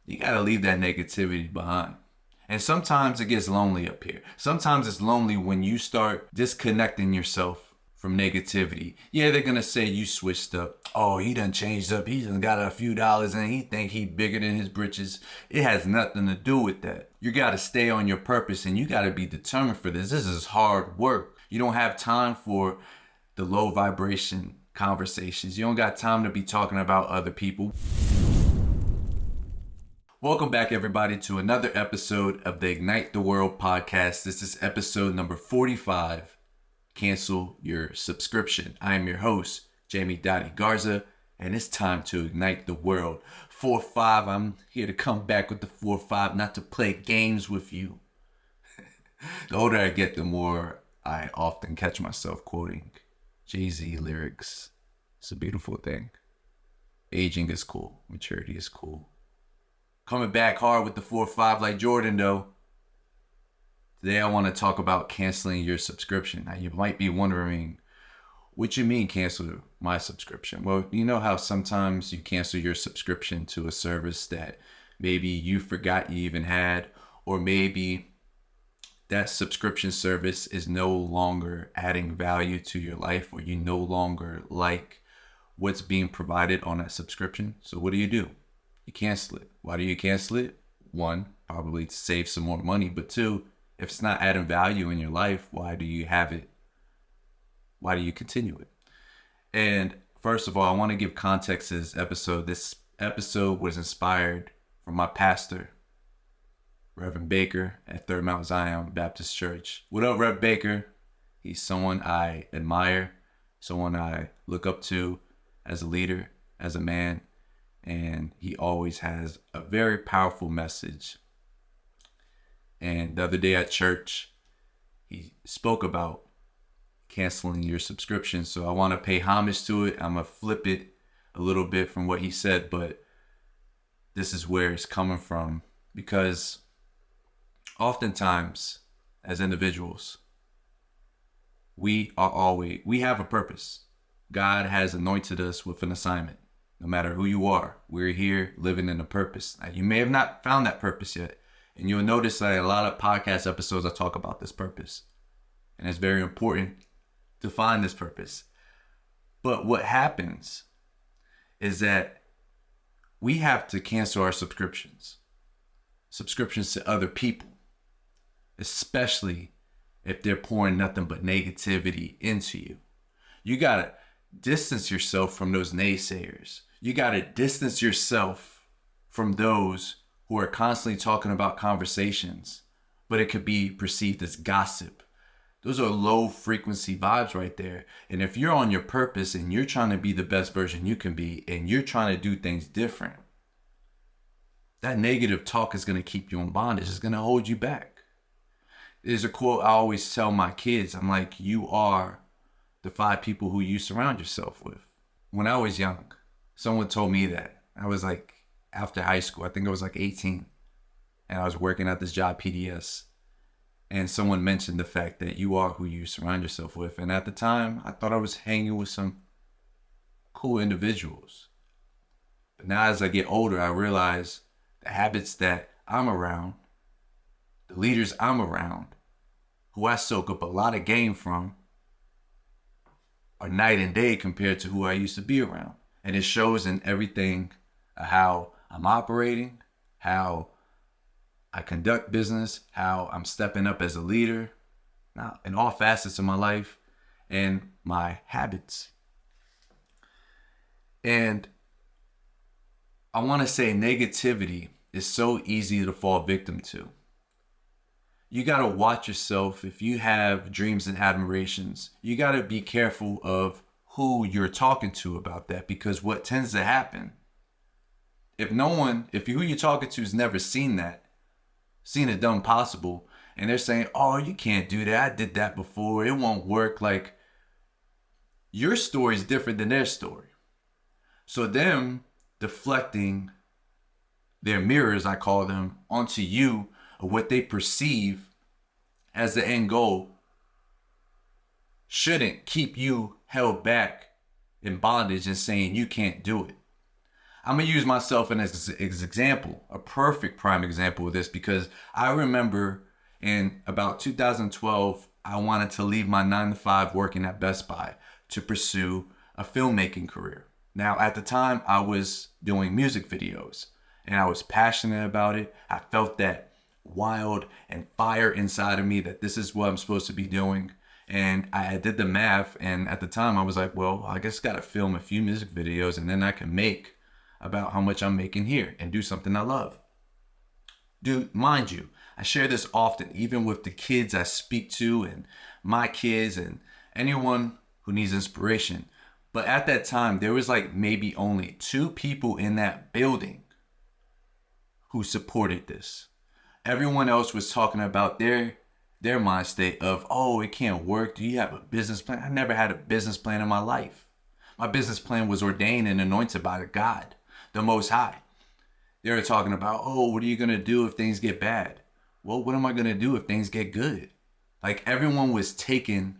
you got to leave that negativity behind. And sometimes it gets lonely up here. Sometimes it's lonely when you start disconnecting yourself from negativity. Yeah, they're going to say you switched up. Oh, he done changed up. He done got a few dollars and he think he bigger than his britches. It has nothing to do with that. You got to stay on your purpose and you got to be determined for this. This is hard work. You don't have time for the low vibration conversations. You don't got time to be talking about other people. Welcome back, everybody, to another episode of the Ignite the World podcast. This is episode number 45. Cancel your subscription. I am your host, Jamie Dottie Garza, and it's time to ignite the world. 4-5, I'm here to come back with the 4-5, not to play games with you. The older I get, the more I often catch myself quoting Jay-Z lyrics. It's a beautiful thing. Aging is cool. Maturity is cool. Coming back hard with the 4-5 like Jordan, though. Today I want to talk about canceling your subscription. Now, you might be wondering, what you mean cancel my subscription? Well, you know how sometimes you cancel your subscription to a service that maybe you forgot you even had, or maybe that subscription service is no longer adding value to your life, or you no longer like what's being provided on that subscription. So what do? You cancel it. Why do you cancel it? One, probably to save some more money. But two, if it's not adding value in your life, why do you have it? Why do you continue it? And first of all, I want to give context to this episode. This episode was inspired from my pastor, Reverend Baker at Third Mount Zion Baptist Church. What up, Rev Baker? He's someone I admire, someone I look up to as a leader, as a man. And he always has a very powerful message. And the other day at church, he spoke about canceling your subscription. So I want to pay homage to it. I'm going to flip it a little bit from what he said, but this is where it's coming from. Because oftentimes, as individuals, we have a purpose. God has anointed us with an assignment. No matter who you are, we're here living in a purpose. Now, you may have not found that purpose yet. And you'll notice that a lot of podcast episodes I talk about this purpose. And it's very important to find this purpose. But what happens is that we have to cancel our subscriptions to other people, especially if they're pouring nothing but negativity into you. You got to distance yourself from those naysayers. You got to distance yourself from those who are constantly talking about conversations, but it could be perceived as gossip. Those are low frequency vibes right there. And if you're on your purpose and you're trying to be the best version you can be, and you're trying to do things different, that negative talk is going to keep you in bondage. It's going to hold you back. There's a quote I always tell my kids. I'm like, you are the 5 people who you surround yourself with. When I was young, someone told me that. I was like, after high school, I think I was like 18. And I was working at this job, PDS. And someone mentioned the fact that you are who you surround yourself with. And at the time, I thought I was hanging with some cool individuals. But now as I get older, I realize the habits that I'm around, the leaders I'm around, who I soak up a lot of game from, are night and day compared to who I used to be around. And it shows in everything, how I'm operating, how I conduct business, how I'm stepping up as a leader, now in all facets of my life, and my habits. And I want to say negativity is so easy to fall victim to. You got to watch yourself. If you have dreams and admirations, you got to be careful of who you're talking to about that, because what tends to happen, if who you're talking to has never seen it done possible, and they're saying, oh, you can't do that. I did that before. It won't work. Like, your story is different than their story. So them deflecting their mirrors, I call them, onto you, of what they perceive as the end goal, shouldn't keep you held back in bondage and saying you can't do it. I'm going to use myself as an example, a perfect prime example of this, because I remember in about 2012, I wanted to leave my 9 to 5 working at Best Buy to pursue a filmmaking career. Now, at the time, I was doing music videos and I was passionate about it. I felt that wild and fire inside of me that this is what I'm supposed to be doing. And I did the math, and at the time I was like, well, I guess I gotta film a few music videos and then I can make about how much I'm making here and do something I love. Dude, mind you, I share this often, even with the kids I speak to and my kids and anyone who needs inspiration. But at that time, there was like maybe only 2 people in that building who supported this. Everyone else was talking about their mind state of, oh, it can't work. Do you have a business plan? I never had a business plan in my life. My business plan was ordained and anointed by God, the Most High. They were talking about, oh, what are you going to do if things get bad? Well, what am I going to do if things get good? Like, everyone was taking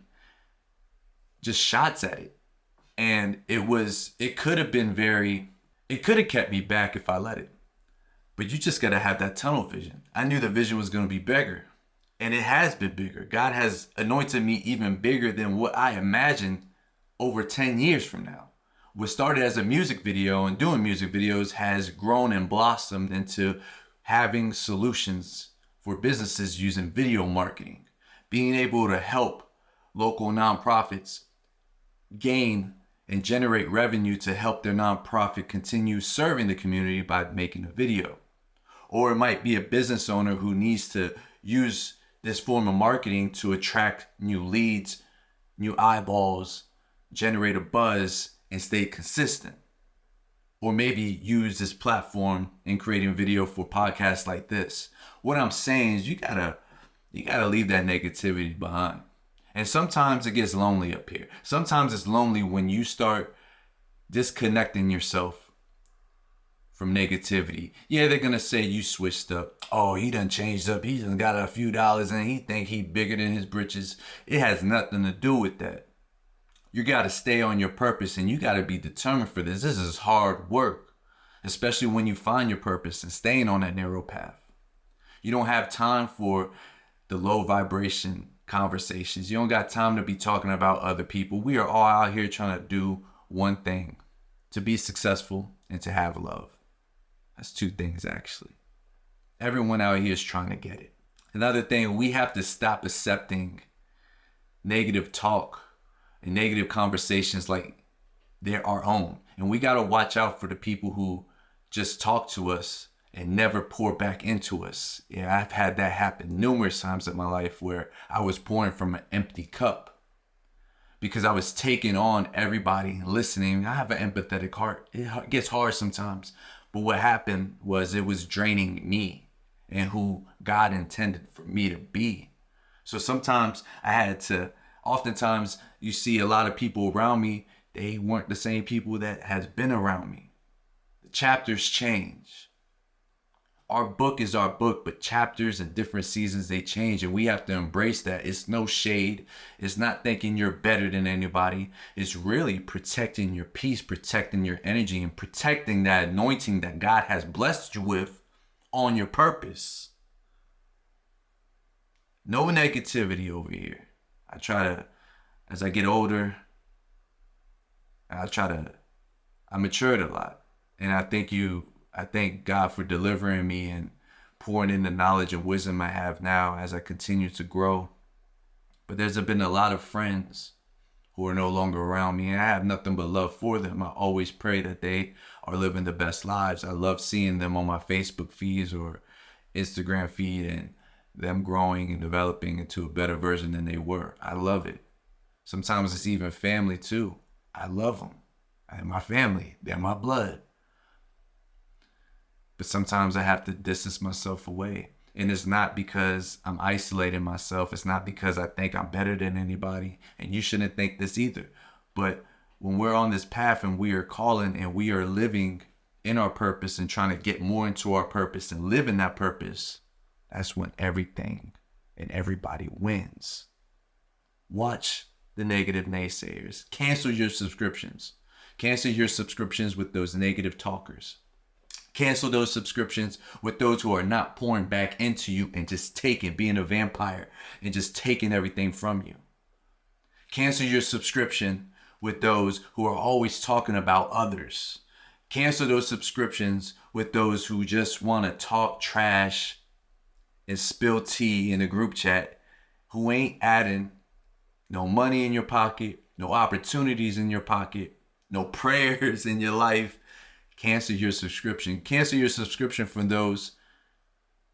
just shots at it. And it could have kept me back if I let it. But you just got to have that tunnel vision. I knew the vision was going to be bigger. And it has been bigger. God has anointed me even bigger than what I imagined over 10 years from now. What started as a music video and doing music videos has grown and blossomed into having solutions for businesses using video marketing, being able to help local nonprofits gain and generate revenue to help their nonprofit continue serving the community by making a video. Or it might be a business owner who needs to use this form of marketing to attract new leads, new eyeballs, generate a buzz, and stay consistent. Or maybe use this platform in creating video for podcasts like this. What I'm saying is you gotta leave that negativity behind. And sometimes it gets lonely up here. Sometimes it's lonely when you start disconnecting yourself from negativity. Yeah, they're gonna say you switched up. Oh, he done changed up. He done got a few dollars and he think he bigger than his britches. It has nothing to do with that. You gotta stay on your purpose and you gotta be determined for this. This is hard work, especially when you find your purpose and staying on that narrow path. You don't have time for the low vibration conversations. You don't got time to be talking about other people. We are all out here trying to do one thing: to be successful and to have love. That's 2 things, actually. Everyone out here is trying to get it. Another thing, we have to stop accepting negative talk and negative conversations like they're our own. And we got to watch out for the people who just talk to us and never pour back into us. Yeah, I've had that happen numerous times in my life where I was pouring from an empty cup because I was taking on everybody, listening. I have an empathetic heart. It gets hard sometimes. But what happened was it was draining me and who God intended for me to be. So sometimes oftentimes you see a lot of people around me, they weren't the same people that has been around me. The chapters change. Our book is our book, but chapters and different seasons, they change, and we have to embrace that. It's no shade. It's not thinking you're better than anybody. It's really protecting your peace, protecting your energy, and protecting that anointing that God has blessed you with on your purpose. No negativity over here. As I get older, I matured a lot. And I thank God for delivering me and pouring in the knowledge and wisdom I have now as I continue to grow. But there's been a lot of friends who are no longer around me, and I have nothing but love for them. I always pray that they are living the best lives. I love seeing them on my Facebook feeds or Instagram feed and them growing and developing into a better version than they were. I love it. Sometimes it's even family too. I love them. They're my family. They're my blood. But sometimes I have to distance myself away. And it's not because I'm isolating myself. It's not because I think I'm better than anybody. And you shouldn't think this either. But when we're on this path and we are calling and we are living in our purpose and trying to get more into our purpose and live in that purpose, that's when everything and everybody wins. Watch the negative naysayers. Cancel your subscriptions. Cancel your subscriptions with those negative talkers. Cancel those subscriptions with those who are not pouring back into you and just being a vampire and just taking everything from you. Cancel your subscription with those who are always talking about others. Cancel those subscriptions with those who just want to talk trash and spill tea in a group chat, who ain't adding no money in your pocket, no opportunities in your pocket, no prayers in your life. Cancel your subscription. Cancel your subscription from those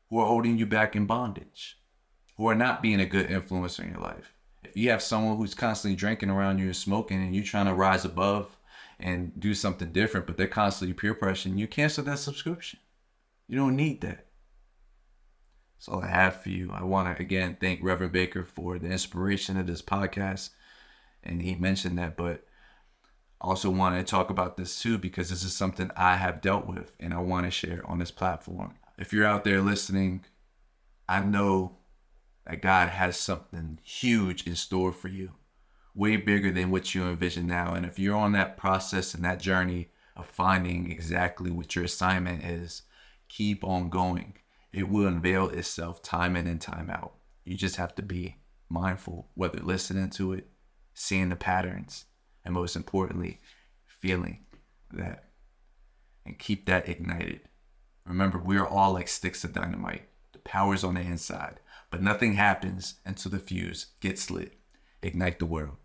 who are holding you back in bondage, who are not being a good influence in your life. If you have someone who's constantly drinking around you and smoking and you're trying to rise above and do something different, but they're constantly peer pressuring you, cancel that subscription. You don't need that. That's all I have for you. I want to, again, thank Reverend Baker for the inspiration of this podcast. And he mentioned that, but I also want to talk about this too, because this is something I have dealt with and I want to share on this platform. If you're out there listening, I know that God has something huge in store for you, way bigger than what you envision now. And if you're on that process and that journey of finding exactly what your assignment is, keep on going. It will unveil itself time in and time out. You just have to be mindful, whether listening to it, seeing the patterns, and most importantly, feeling that. And keep that ignited. Remember, we are all like sticks of dynamite. The power's on the inside, but nothing happens until the fuse gets lit. Ignite the world.